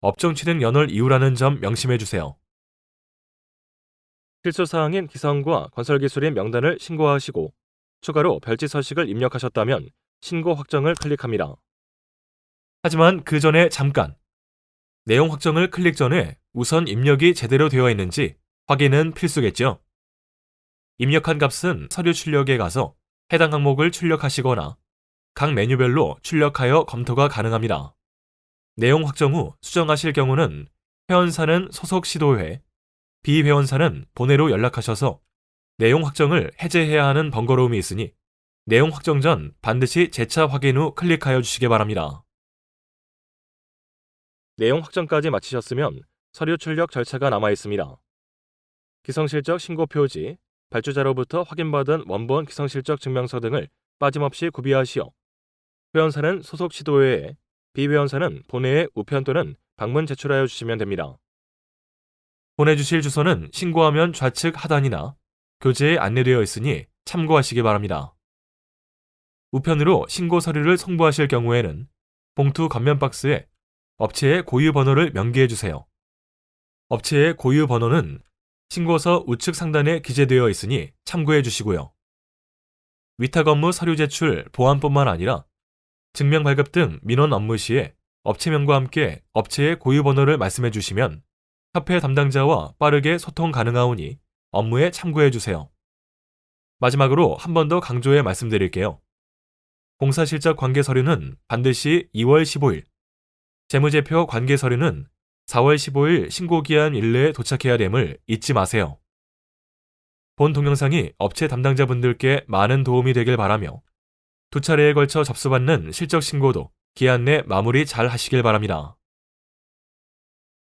업종 취득 연월 이후라는 점 명심해 주세요. 필수사항인 기사원과 건설기술인 명단을 신고하시고 추가로 별지 서식을 입력하셨다면 신고 확정을 클릭합니다. 하지만 그 전에 잠깐! 내용 확정을 클릭 전에 우선 입력이 제대로 되어 있는지 확인은 필수겠죠. 입력한 값은 서류 출력에 가서 해당 항목을 출력하시거나 각 메뉴별로 출력하여 검토가 가능합니다. 내용 확정 후 수정하실 경우는 회원사는 소속 시도회, 비회원사는 본회로 연락하셔서 내용 확정을 해제해야 하는 번거로움이 있으니 내용 확정 전 반드시 재차 확인 후 클릭하여 주시기 바랍니다. 내용 확정까지 마치셨으면 서류 출력 절차가 남아 있습니다. 기성실적 신고 표지, 발주자로부터 확인받은 원본 기성실적 증명서 등을 빠짐없이 구비하시어 회원사는 소속 시도회에, 비회원사는 본회에 우편 또는 방문 제출하여 주시면 됩니다. 보내주실 주소는 신고하면 좌측 하단이나 교재에 안내되어 있으니 참고하시기 바랍니다. 우편으로 신고 서류를 송부하실 경우에는 봉투 겉면 박스에 업체의 고유 번호를 명기해 주세요. 업체의 고유 번호는 신고서 우측 상단에 기재되어 있으니 참고해 주시고요. 위탁 업무 서류 제출, 보안뿐만 아니라 증명 발급 등 민원 업무 시에 업체명과 함께 업체의 고유 번호를 말씀해 주시면 협회 담당자와 빠르게 소통 가능하오니 업무에 참고해 주세요. 마지막으로 한 번 더 강조해 말씀드릴게요. 공사 실적 관계 서류는 반드시 2월 15일, 재무제표 관계 서류는 4월 15일 신고기한 일내에 도착해야 됨을 잊지 마세요. 본 동영상이 업체 담당자분들께 많은 도움이 되길 바라며 2차례에 걸쳐 접수받는 실적 신고도 기한 내 마무리 잘 하시길 바랍니다.